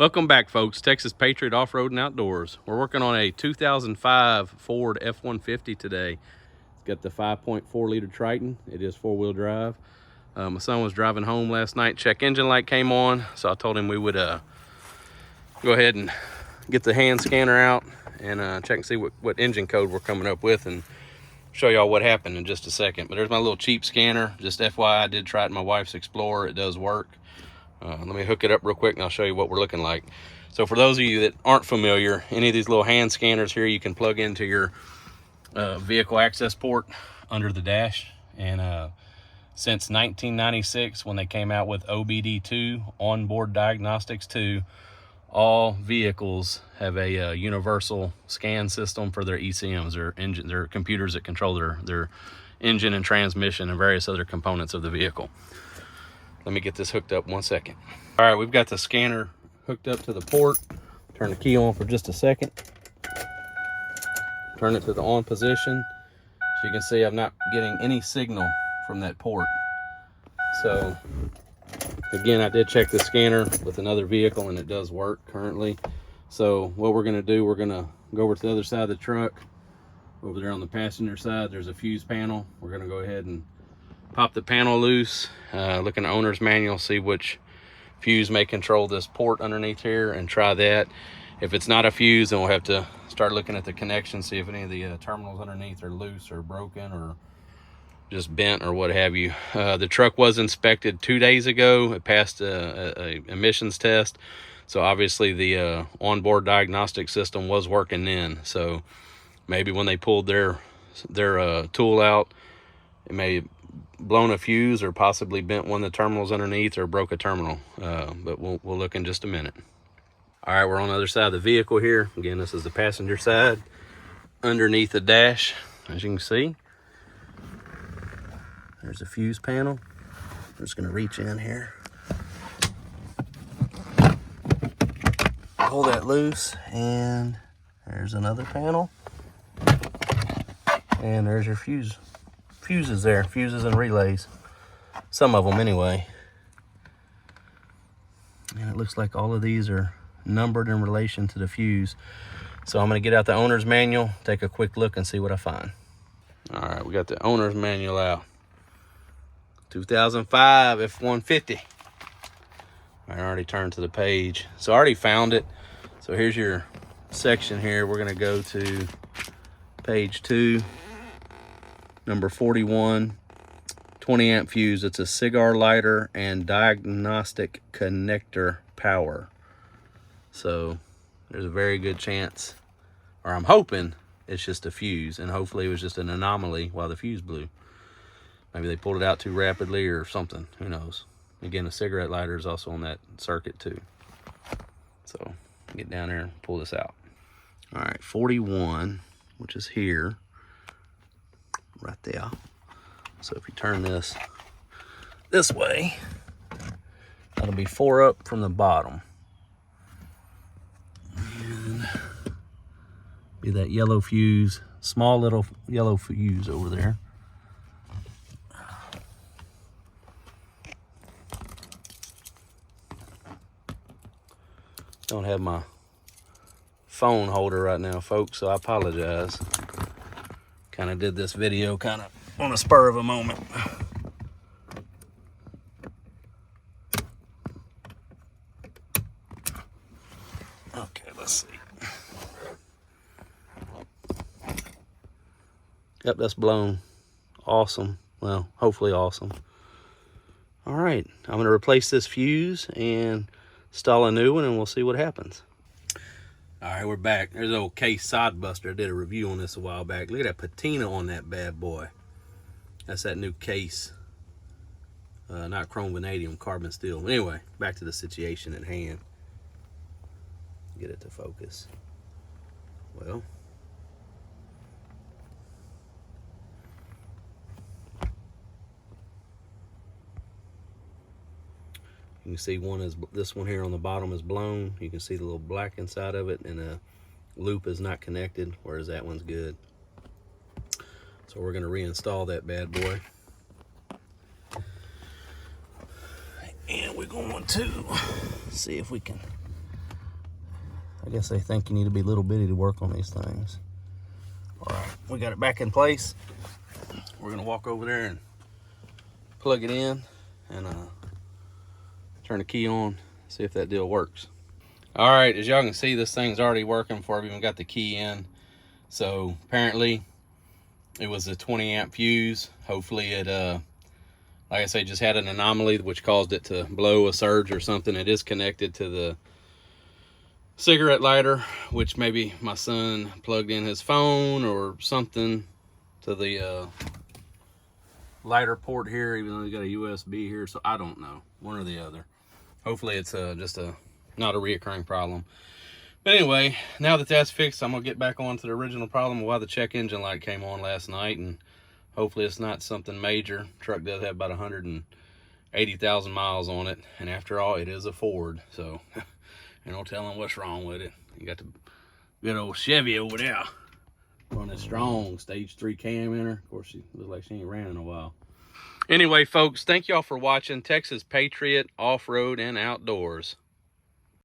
Welcome back, folks. Texas Patriot Off-Road and Outdoors. We're working on a 2005 Ford F-150 today. It's got the 5.4 liter Triton. It is four-wheel drive. My son was driving home last night. Check engine light came on, so I told him we would go ahead and get the hand scanner out and check and see what engine code we're coming up with, and show y'all what happened in just a second. But there's my little cheap scanner. Just FYI, I did try it in my wife's Explorer. It does work. Let me hook it up real quick and I'll show you what we're looking like. So for those of you that aren't familiar, any of these little hand scanners here you can plug into your vehicle access port under the dash. And since 1996, when they came out with OBD II, onboard diagnostics 2, all vehicles have a universal scan system for their ECMs, their computers that control their engine and transmission and various other components of the vehicle. Let me get this hooked up 1 second. All right, we've got the scanner hooked up to the port. Turn the key on for just a second. Turn it to the on position. As you can see, I'm not getting any signal from that port. So again, I did check the scanner with another vehicle and it does work currently. So what we're gonna do, we're gonna go over to the other side of the truck. Over there on the passenger side, there's a fuse panel. We're gonna go ahead and pop the panel loose, look in the owner's manual, see which fuse may control this port underneath here, and try that. If it's not a fuse, then we'll have to start looking at the connection, see if any of the terminals underneath are loose or broken or just bent or what have you. The truck was inspected 2 days ago. It passed a emissions test, so obviously the onboard diagnostic system was working then. So maybe when they pulled their tool out, it may blown a fuse or possibly bent one of the terminals underneath or broke a terminal, but we'll look in just a minute. All right, we're on the other side of the vehicle here. Again, this is the passenger side. Underneath the dash, as you can see, there's a fuse panel. I'm just gonna reach in here, pull that loose, and there's another panel, and there's your fuses there, fuses and relays, some of them anyway. And it looks like all of these are numbered in relation to the fuse. So I'm going to get out the owner's manual, take a quick look and see what I find. All right, we got the owner's manual out. 2005 F-150. I already turned to the page, so I already found it. So here's your section here. We're going to go to page 2. Number 41, 20 amp fuse. It's a cigar lighter and diagnostic connector power. So there's a very good chance, or I'm hoping it's just a fuse, and hopefully it was just an anomaly while the fuse blew. Maybe they pulled it out too rapidly or something, who knows. Again, a cigarette lighter is also on that circuit too. So get down there and pull this out. All right, 41, which is here. Right there. So if you turn this way, that'll be 4 up from the bottom. And be that yellow fuse, small little yellow fuse over there. Don't have my phone holder right now, folks, so I apologize. Kind of did this video kind of on a spur of a moment. Okay, let's see. Yep, that's blown. Awesome. Well, hopefully awesome. All right, I'm going to replace this fuse and install a new one, and we'll see what happens. All right, we're back. There's an old case side buster. I did a review on this a while back. Look at that patina on that bad boy. That's that new case. Not chrome vanadium, carbon steel. Anyway, back to the situation at hand. Get it to focus. Well, you can see this one here on the bottom is blown. You can see the little black inside of it, and the loop is not connected, whereas that one's good. So we're going to reinstall that bad boy. And we're going to see if we can I guess they think you need to be little bitty to work on these things. All right, we got it back in place. We're gonna walk over there and plug it in and turn the key on, see if that deal works. All right, as y'all can see, this thing's already working before I've even got the key in. So apparently it was a 20 amp fuse. Hopefully it, like I say, just had an anomaly which caused it to blow a surge or something. It is connected to the cigarette lighter, which maybe my son plugged in his phone or something to the lighter port here, even though he's got a USB here. So I don't know, one or the other. Hopefully it's just not a reoccurring problem. But anyway, now that that's fixed, I'm gonna get back on to the original problem of why the check engine light came on last night, and hopefully it's not something major. Truck does have about 180,000 miles on it, and after all, it is a Ford, so ain't no telling what's wrong with it. You got the good old Chevy over there running strong, stage 3 cam in her. Of course, she looks like she ain't ran in a while. Anyway, folks, thank y'all for watching Texas Patriot Off-Road and Outdoors.